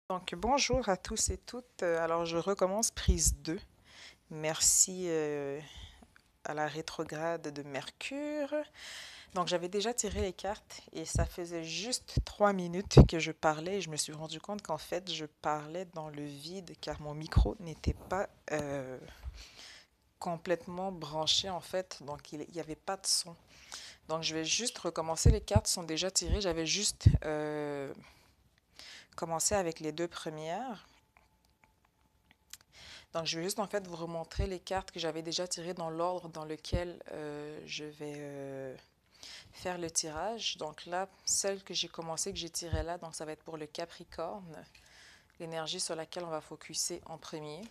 Donc, bonjour à tous et toutes. Alors, je recommence prise 2. Merci à la rétrograde de Mercure. Donc, j'avais déjà tiré les cartes et ça faisait juste 3 minutes que je parlais et je me suis rendu compte qu'en fait, je parlais dans le vide car mon micro n'était pas complètement branché en fait. Donc, il n'y avait pas de son. Donc, je vais juste recommencer. Les cartes sont déjà tirées. J'avais juste commencé avec les deux premières. Donc, je vais juste en fait vous remontrer les cartes que j'avais déjà tirées dans l'ordre dans lequel je vais faire le tirage. Donc là, celle que j'ai commencé, que j'ai tirée là, donc ça va être pour le Capricorne, l'énergie sur laquelle on va focuser en premier.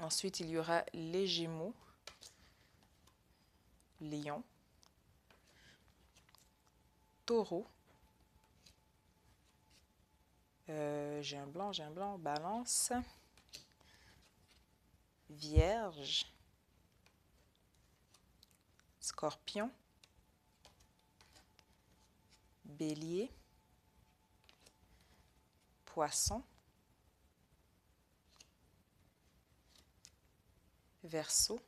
Ensuite, il y aura les Gémeaux, Lion, Taureau, j'ai un blanc, Balance, Vierge, Scorpion, Bélier, Poisson, Verseau,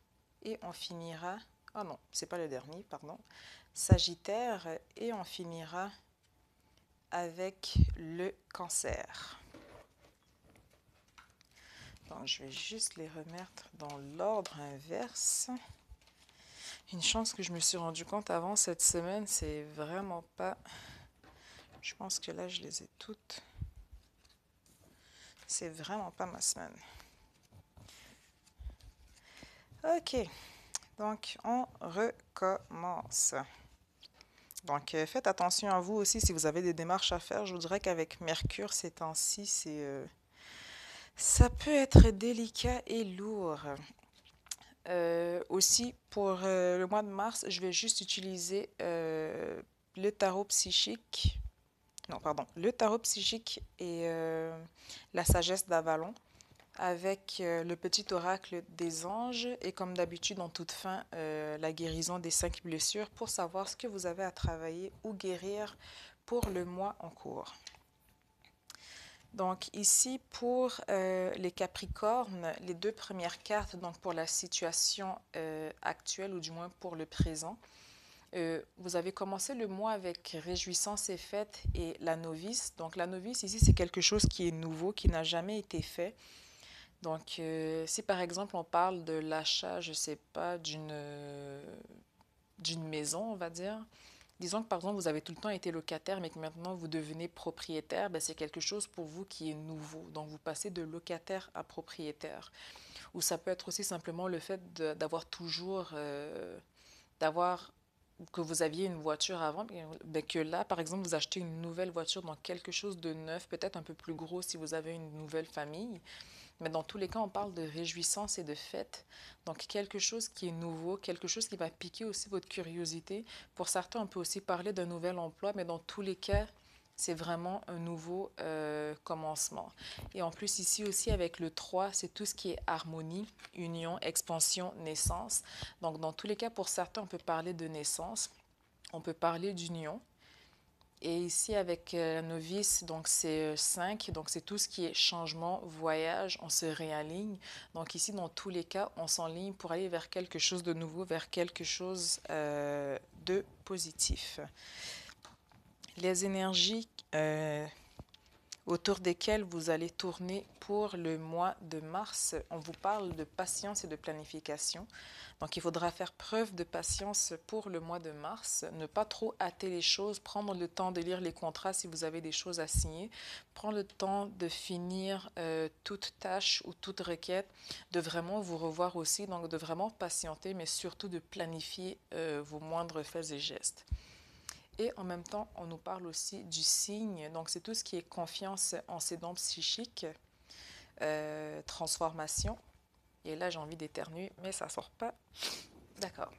et on finira, ah non, c'est pas le dernier, pardon, Sagittaire, et on finira avec le Cancer. Donc, je vais juste les remettre dans l'ordre inverse. Une chance que je me suis rendu compte avant cette semaine, c'est vraiment pas... Je pense que là, je les ai toutes. C'est vraiment pas ma semaine. Ok, donc on recommence. Donc, faites attention à vous aussi si vous avez des démarches à faire. Je vous dirais qu'avec Mercure, ces temps-ci, ça peut être délicat et lourd. Aussi, pour le mois de mars, je vais juste utiliser le tarot psychique. Non, pardon. Le tarot psychique et la sagesse d'Avalon avec le petit oracle des anges et comme d'habitude en toute fin, la guérison des 5 blessures pour savoir ce que vous avez à travailler ou guérir pour le mois en cours. Donc ici pour les Capricornes, les deux premières cartes, donc pour la situation actuelle ou du moins pour le présent, vous avez commencé le mois avec réjouissance et fête et la novice. Donc la novice ici c'est quelque chose qui est nouveau, qui n'a jamais été fait. Donc si par exemple on parle de l'achat, je sais pas, d'une maison on va dire, disons que par exemple vous avez tout le temps été locataire mais que maintenant vous devenez propriétaire, ben, c'est quelque chose pour vous qui est nouveau. Donc vous passez de locataire à propriétaire. Ou ça peut être aussi simplement le fait d'avoir toujours, d'avoir que vous aviez une voiture avant, ben que là, par exemple, vous achetez une nouvelle voiture, donc quelque chose de neuf, peut-être un peu plus gros si vous avez une nouvelle famille. Mais dans tous les cas, on parle de réjouissance et de fête. Donc quelque chose qui est nouveau, quelque chose qui va piquer aussi votre curiosité. Pour certains, on peut aussi parler d'un nouvel emploi, mais dans tous les cas, c'est vraiment un nouveau commencement. Et en plus, ici aussi, avec le 3, c'est tout ce qui est harmonie, union, expansion, naissance. Donc, dans tous les cas, pour certains, on peut parler de naissance, on peut parler d'union. Et ici, avec la novice, donc c'est 5, donc c'est tout ce qui est changement, voyage, on se réaligne. Donc ici, dans tous les cas, on s'enligne pour aller vers quelque chose de nouveau, vers quelque chose de positif. Les énergies autour desquelles vous allez tourner pour le mois de mars, on vous parle de patience et de planification. Donc, il faudra faire preuve de patience pour le mois de mars, ne pas trop hâter les choses, prendre le temps de lire les contrats si vous avez des choses à signer, prendre le temps de finir toute tâche ou toute requête, de vraiment vous revoir aussi, donc de vraiment patienter, mais surtout de planifier vos moindres faits et gestes. Et en même temps, on nous parle aussi du signe. Donc, c'est tout ce qui est confiance en ses dons psychiques, transformation. Et là, j'ai envie d'éternuer, mais ça sort pas. D'accord.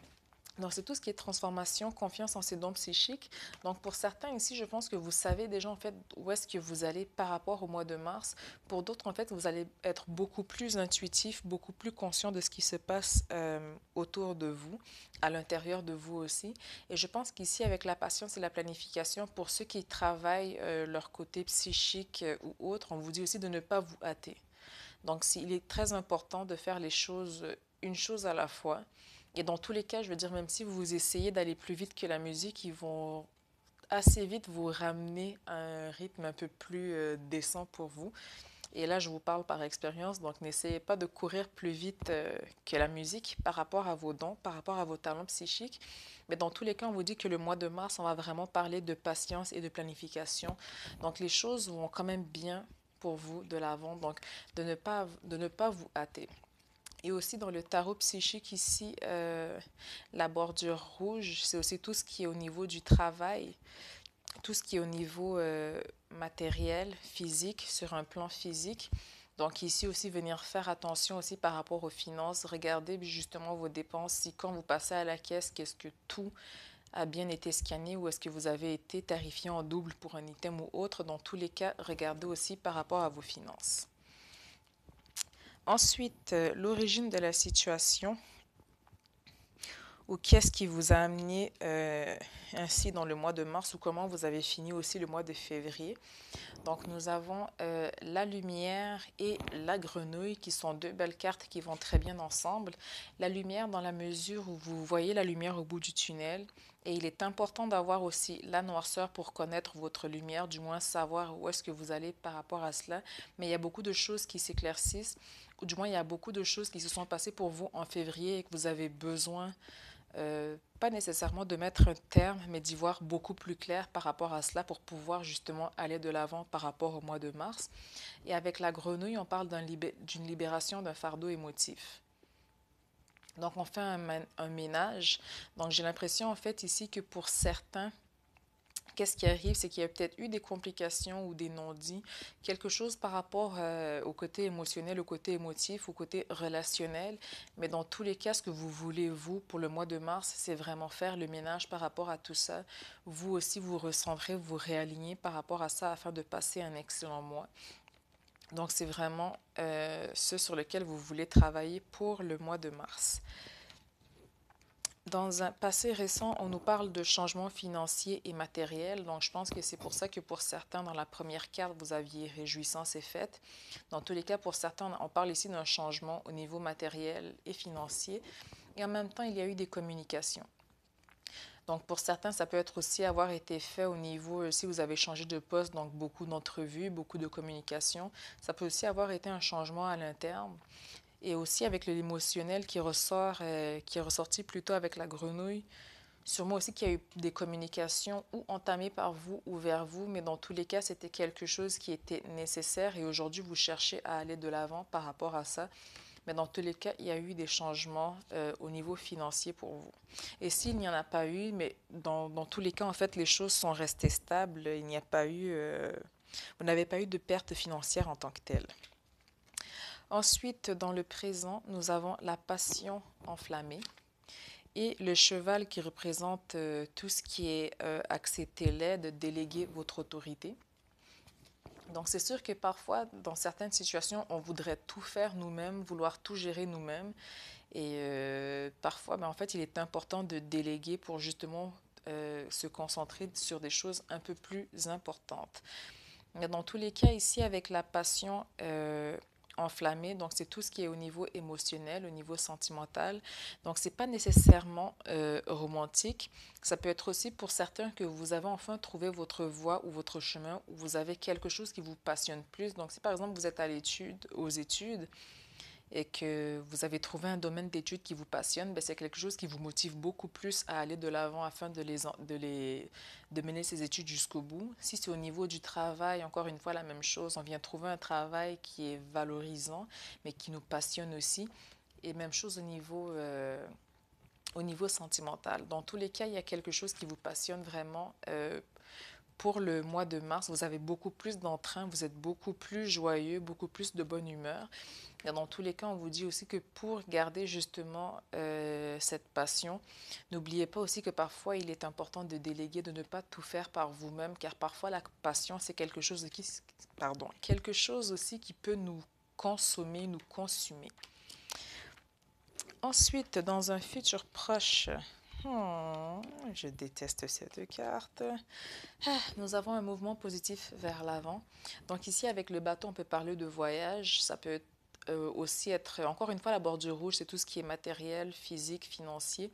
Donc, c'est tout ce qui est transformation, confiance en ses dons psychiques. Donc, pour certains ici, je pense que vous savez déjà en fait où est-ce que vous allez par rapport au mois de mars. Pour d'autres, en fait, vous allez être beaucoup plus intuitif, beaucoup plus conscient de ce qui se passe autour de vous, à l'intérieur de vous aussi. Et je pense qu'ici, avec la patience et la planification, pour ceux qui travaillent leur côté psychique ou autre, on vous dit aussi de ne pas vous hâter. Donc, il est très important de faire les choses une chose à la fois. Et dans tous les cas, je veux dire, même si vous essayez d'aller plus vite que la musique, ils vont assez vite vous ramener à un rythme un peu plus décent pour vous. Et là, je vous parle par expérience, donc n'essayez pas de courir plus vite que la musique par rapport à vos dons, par rapport à vos talents psychiques. Mais dans tous les cas, on vous dit que le mois de mars, on va vraiment parler de patience et de planification. Donc les choses vont quand même bien pour vous de l'avant, donc de ne pas vous hâter. Et aussi dans le tarot psychique ici, la bordure rouge, c'est aussi tout ce qui est au niveau du travail, tout ce qui est au niveau matériel, physique, sur un plan physique. Donc ici aussi, venir faire attention aussi par rapport aux finances. Regardez justement vos dépenses. Si quand vous passez à la caisse, qu'est-ce que tout a bien été scanné ou est-ce que vous avez été tarifié en double pour un item ou autre. Dans tous les cas, regardez aussi par rapport à vos finances. Ensuite, l'origine de la situation ou qu'est-ce qui vous a amené ainsi dans le mois de mars ou comment vous avez fini aussi le mois de février. Donc nous avons la lumière et la grenouille qui sont deux belles cartes qui vont très bien ensemble. La lumière dans la mesure où vous voyez la lumière au bout du tunnel et il est important d'avoir aussi la noirceur pour connaître votre lumière, du moins savoir où est-ce que vous allez par rapport à cela. Mais il y a beaucoup de choses qui s'éclaircissent ou du moins il y a beaucoup de choses qui se sont passées pour vous en février et que vous avez besoin pas nécessairement de mettre un terme, mais d'y voir beaucoup plus clair par rapport à cela pour pouvoir justement aller de l'avant par rapport au mois de mars. Et avec la grenouille, on parle d'une libération d'un fardeau émotif. Donc on fait un ménage. Donc j'ai l'impression en fait ici que pour certains, qu'est-ce qui arrive, c'est qu'il y a peut-être eu des complications ou des non-dits, quelque chose par rapport au côté émotionnel, au côté émotif, au côté relationnel. Mais dans tous les cas, ce que vous voulez, vous, pour le mois de mars, c'est vraiment faire le ménage par rapport à tout ça. Vous aussi, vous recentrez, vous réalignez par rapport à ça afin de passer un excellent mois. Donc, c'est vraiment ce sur lequel vous voulez travailler pour le mois de mars. Dans un passé récent, on nous parle de changements financiers et matériels. Donc, je pense que c'est pour ça que pour certains, dans la première carte, vous aviez réjouissance et fête. Dans tous les cas, pour certains, on parle ici d'un changement au niveau matériel et financier. Et en même temps, il y a eu des communications. Donc, pour certains, ça peut être aussi avoir été fait au niveau, si vous avez changé de poste, donc beaucoup d'entrevues, beaucoup de communication. Ça peut aussi avoir été un changement à l'interne. Et aussi avec l'émotionnel qui est ressorti plutôt avec la grenouille. Sûrement aussi qu'il y a eu des communications ou entamées par vous ou vers vous, mais dans tous les cas, c'était quelque chose qui était nécessaire et aujourd'hui, vous cherchez à aller de l'avant par rapport à ça. Mais dans tous les cas, il y a eu des changements au niveau financier pour vous. Et s'il n'y en a pas eu, mais dans tous les cas, en fait, les choses sont restées stables. Il n'y a pas eu, vous n'avez pas eu de perte financière en tant que telle. Ensuite, dans le présent, nous avons la passion enflammée et le cheval qui représente tout ce qui est accepter l'aide, déléguer votre autorité. Donc, c'est sûr que parfois, dans certaines situations, on voudrait tout faire nous-mêmes, vouloir tout gérer nous-mêmes. Et parfois, en fait, il est important de déléguer pour justement se concentrer sur des choses un peu plus importantes. Mais dans tous les cas, ici, avec la passion enflammée, donc c'est tout ce qui est au niveau émotionnel, au niveau sentimental. Donc, c'est pas nécessairement romantique. Ça peut être aussi pour certains que vous avez enfin trouvé votre voie ou votre chemin, où vous avez quelque chose qui vous passionne plus. Donc, si par exemple vous êtes aux études, et que vous avez trouvé un domaine d'études qui vous passionne, c'est quelque chose qui vous motive beaucoup plus à aller de l'avant afin de mener ces études jusqu'au bout. Si c'est au niveau du travail, encore une fois, la même chose. On vient trouver un travail qui est valorisant, mais qui nous passionne aussi. Et même chose au niveau sentimental. Dans tous les cas, il y a quelque chose qui vous passionne vraiment pour le mois de mars, vous avez beaucoup plus d'entrain, vous êtes beaucoup plus joyeux, beaucoup plus de bonne humeur. Et dans tous les cas, on vous dit aussi que pour garder justement cette passion, n'oubliez pas aussi que parfois il est important de déléguer, de ne pas tout faire par vous-même, car parfois la passion, c'est quelque chose aussi qui peut nous consommer, nous consumer. Ensuite, dans un futur proche, je déteste cette carte. Nous avons un mouvement positif vers l'avant. Donc ici, avec le bateau, on peut parler de voyage. Ça peut aussi être, encore une fois, la bordure rouge, c'est tout ce qui est matériel, physique, financier.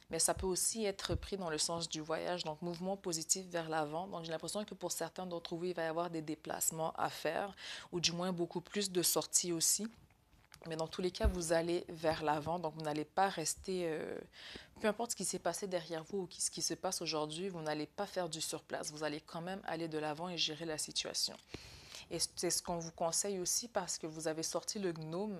Mais ça peut aussi être pris dans le sens du voyage, donc mouvement positif vers l'avant. Donc j'ai l'impression que pour certains d'entre vous, il va y avoir des déplacements à faire, ou du moins beaucoup plus de sorties aussi. Mais dans tous les cas, vous allez vers l'avant, donc vous n'allez pas rester, peu importe ce qui s'est passé derrière vous ou ce qui se passe aujourd'hui, vous n'allez pas faire du surplace, vous allez quand même aller de l'avant et gérer la situation. Et c'est ce qu'on vous conseille aussi parce que vous avez sorti le gnome.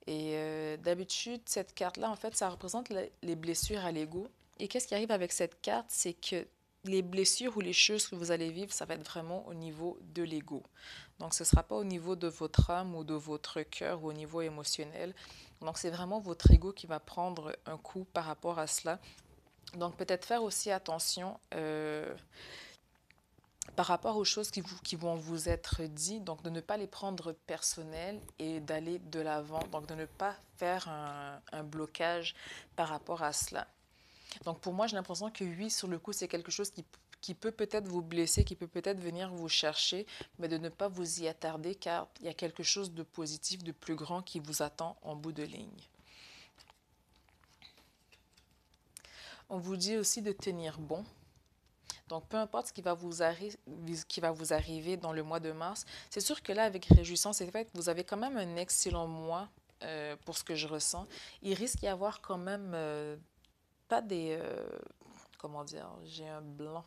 Et d'habitude, cette carte-là, en fait, ça représente les blessures à l'ego. Et qu'est-ce qui arrive avec cette carte, c'est que les blessures ou les choses que vous allez vivre, ça va être vraiment au niveau de l'ego. Donc, ce ne sera pas au niveau de votre âme ou de votre cœur ou au niveau émotionnel. Donc, c'est vraiment votre ego qui va prendre un coup par rapport à cela. Donc, peut-être faire aussi attention par rapport aux choses qui vont vous être dites, donc de ne pas les prendre personnelles et d'aller de l'avant, donc de ne pas faire un blocage par rapport à cela. Donc pour moi, j'ai l'impression que oui, sur le coup, c'est quelque chose qui peut peut-être vous blesser, qui peut peut-être venir vous chercher, mais de ne pas vous y attarder car il y a quelque chose de positif, de plus grand qui vous attend en bout de ligne. On vous dit aussi de tenir bon. Donc, peu importe ce qui va vous arriver dans le mois de mars, c'est sûr que là, avec Réjouissance et Fête, vous avez quand même un excellent mois pour ce que je ressens. Il risque d'y avoir quand même pas des... comment dire? J'ai un blanc,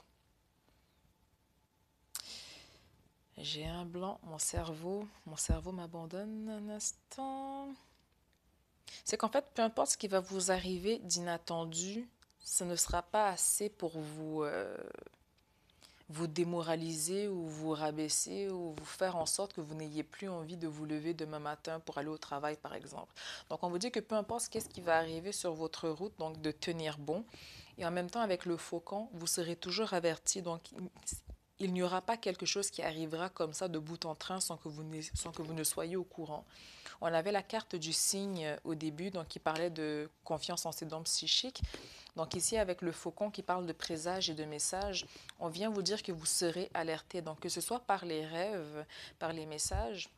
mon cerveau m'abandonne un instant. C'est qu'en fait, peu importe ce qui va vous arriver d'inattendu, ce ne sera pas assez pour vous démoraliser ou vous rabaisser ou vous faire en sorte que vous n'ayez plus envie de vous lever demain matin pour aller au travail, par exemple. Donc, on vous dit que peu importe qu'est-ce qui va arriver sur votre route, donc de tenir bon. Et en même temps, avec le faucon, vous serez toujours averti. Donc, il n'y aura pas quelque chose qui arrivera comme ça de bout en train sans que vous ne soyez au courant. On avait la carte du signe au début, donc qui parlait de confiance en ses dons psychiques. Donc ici, avec le faucon qui parle de présage et de message, on vient vous dire que vous serez alerté. Donc que ce soit par les rêves, par les messages,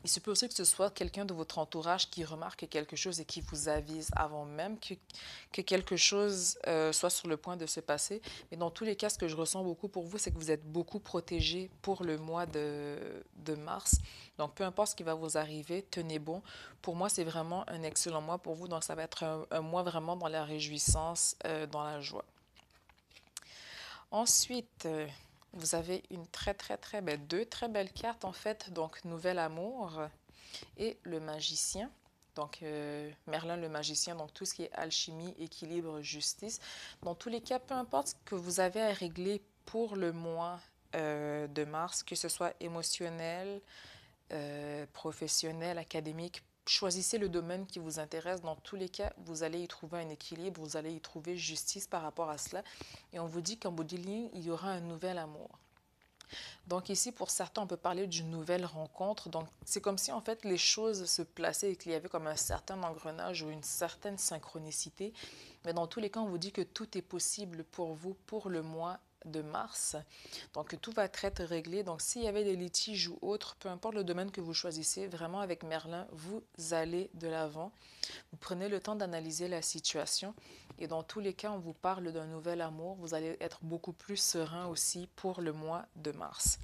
il se peut aussi que ce soit quelqu'un de votre entourage qui remarque quelque chose et qui vous avise avant même que quelque chose soit sur le point de se passer. Mais dans tous les cas, ce que je ressens beaucoup pour vous, c'est que vous êtes beaucoup protégé pour le mois de mars. Donc, peu importe ce qui va vous arriver, tenez bon. Pour moi, c'est vraiment un excellent mois pour vous. Donc, ça va être un mois vraiment dans la réjouissance, dans la joie. Ensuite, vous avez deux très belles cartes en fait. Donc, Nouvel Amour et le Magicien. Donc, Merlin le Magicien, donc tout ce qui est alchimie, équilibre, justice. Dans tous les cas, peu importe ce que vous avez à régler pour le mois de mars, que ce soit émotionnel, professionnel, académique, choisissez le domaine qui vous intéresse. Dans tous les cas, vous allez y trouver un équilibre, vous allez y trouver justice par rapport à cela. Et on vous dit qu'en bout de ligne, il y aura un nouvel amour. Donc ici, pour certains, on peut parler d'une nouvelle rencontre. Donc c'est comme si en fait les choses se plaçaient et qu'il y avait comme un certain engrenage ou une certaine synchronicité. Mais dans tous les cas, on vous dit que tout est possible pour vous pour le mois de mars. Donc tout va être réglé. Donc s'il y avait des litiges ou autres, peu importe le domaine que vous choisissez, vraiment avec Merlin, vous allez de l'avant. Vous prenez le temps d'analyser la situation et dans tous les cas, on vous parle d'un nouvel amour. Vous allez être beaucoup plus serein aussi pour le mois de mars.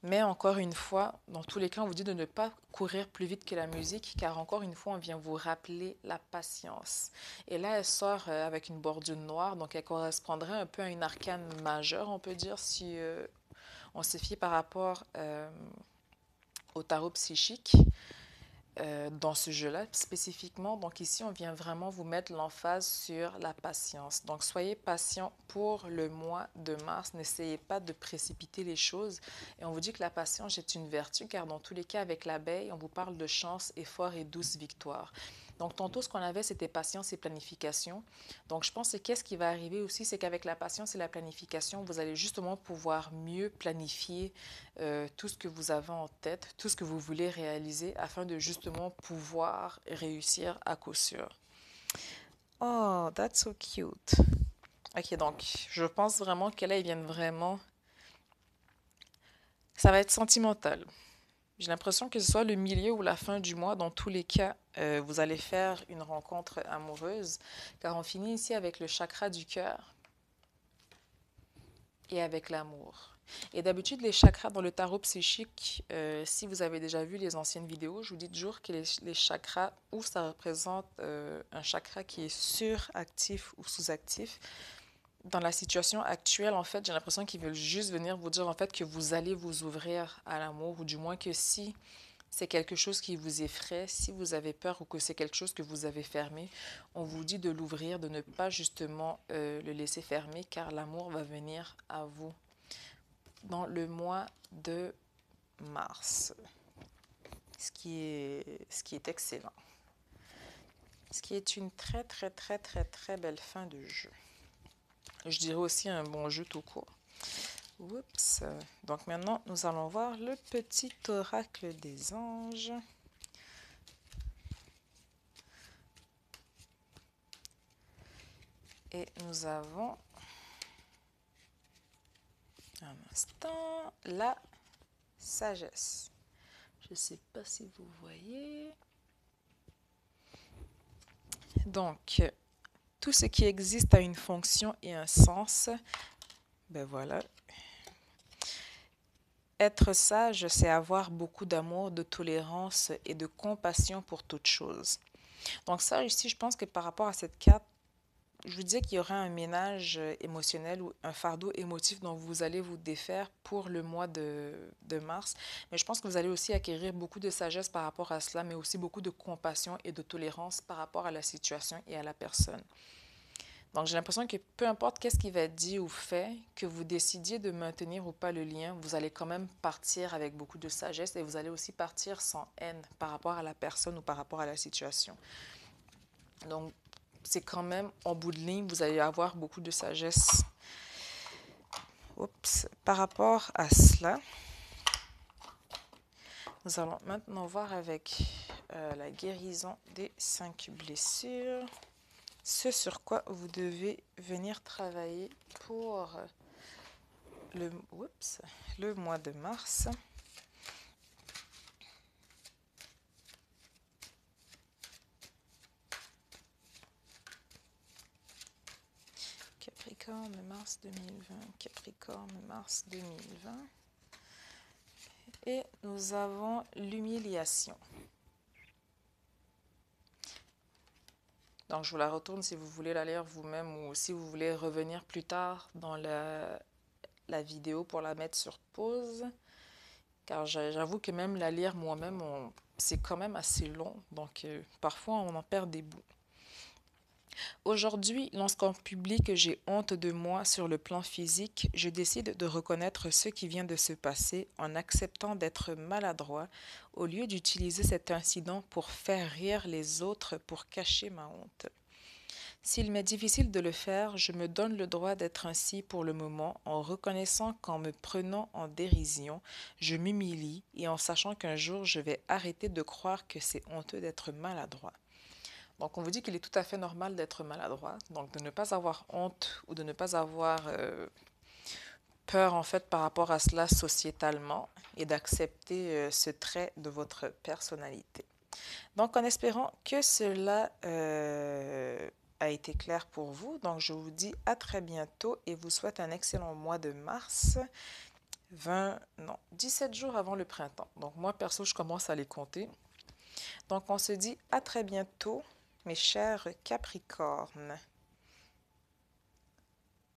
Mais encore une fois, dans tous les cas, on vous dit de ne pas courir plus vite que la musique, car encore une fois, on vient vous rappeler la patience. Et là, elle sort avec une bordure noire, donc elle correspondrait un peu à une arcane majeure, on peut dire, si on se fie par rapport au tarot psychique. dans ce jeu-là spécifiquement. Donc ici, on vient vraiment vous mettre l'emphase sur la patience. Donc soyez patient pour le mois de mars. N'essayez pas de précipiter les choses. Et on vous dit que la patience est une vertu, car dans tous les cas, avec l'abeille, on vous parle de chance, effort et douce victoire. Donc tantôt, ce qu'on avait, c'était patience et planification. Donc je pense que qu'est-ce qui va arriver aussi, c'est qu'avec la patience et la planification, vous allez justement pouvoir mieux planifier tout ce que vous avez en tête, tout ce que vous voulez réaliser afin de justement pouvoir réussir à coup sûr. Oh, that's so cute. Ok, donc je pense vraiment que là, ils viennent vraiment... Ça va être sentimental. J'ai l'impression que ce soit le milieu ou la fin du mois, dans tous les cas, vous allez faire une rencontre amoureuse, car on finit ici avec le chakra du cœur et avec l'amour. Et d'habitude, les chakras dans le tarot psychique, si vous avez déjà vu les anciennes vidéos, je vous dis toujours que les chakras, où ça représente un chakra qui est suractif ou sous-actif, dans la situation actuelle, en fait, j'ai l'impression qu'ils veulent juste venir vous dire, en fait, que vous allez vous ouvrir à l'amour, ou du moins que si c'est quelque chose qui vous effraie, si vous avez peur ou que c'est quelque chose que vous avez fermé, on vous dit de l'ouvrir, de ne pas justement le laisser fermer, car l'amour va venir à vous dans le mois de mars, ce qui est excellent, ce qui est une très très très très très belle fin de jeu. Je dirais aussi un bon jeu tout court. Oups. Donc maintenant, nous allons voir le petit oracle des anges. Et nous avons, un instant, la sagesse. Je ne sais pas si vous voyez. Donc, tout ce qui existe a une fonction et un sens. Ben voilà. Être sage, c'est avoir beaucoup d'amour, de tolérance et de compassion pour toute chose. Donc ça, ici, je pense que par rapport à cette carte, je vous disais qu'il y aura un ménage émotionnel ou un fardeau émotif dont vous allez vous défaire pour le mois de mars. Mais je pense que vous allez aussi acquérir beaucoup de sagesse par rapport à cela, mais aussi beaucoup de compassion et de tolérance par rapport à la situation et à la personne. Donc j'ai l'impression que peu importe qu'est-ce qui va être dit ou fait, que vous décidiez de maintenir ou pas le lien, vous allez quand même partir avec beaucoup de sagesse et vous allez aussi partir sans haine par rapport à la personne ou par rapport à la situation. Donc c'est quand même, en bout de ligne, vous allez avoir beaucoup de sagesse. Oups. Par rapport à cela, nous allons maintenant voir avec la guérison des 5 blessures, ce sur quoi vous devez venir travailler pour le mois de mars. Capricorne, mars 2020. Capricorne, mars 2020. Et nous avons l'humiliation. Donc, je vous la retourne si vous voulez la lire vous-même ou si vous voulez revenir plus tard dans la vidéo pour la mettre sur pause. Car j'avoue que même la lire moi-même, c'est quand même assez long. Donc, parfois, on en perd des bouts. Aujourd'hui, lorsqu'on publie que j'ai honte de moi sur le plan physique, je décide de reconnaître ce qui vient de se passer en acceptant d'être maladroit au lieu d'utiliser cet incident pour faire rire les autres pour cacher ma honte. S'il m'est difficile de le faire, je me donne le droit d'être ainsi pour le moment en reconnaissant qu'en me prenant en dérision, je m'humilie et en sachant qu'un jour je vais arrêter de croire que c'est honteux d'être maladroit. Donc, on vous dit qu'il est tout à fait normal d'être maladroit, donc de ne pas avoir honte ou de ne pas avoir peur en fait par rapport à cela sociétalement et d'accepter ce trait de votre personnalité. Donc, en espérant que cela a été clair pour vous, donc je vous dis à très bientôt et vous souhaite un excellent mois de mars. 17 jours avant le printemps. Donc, moi, perso, je commence à les compter. Donc, on se dit à très bientôt, mes chers Capricornes.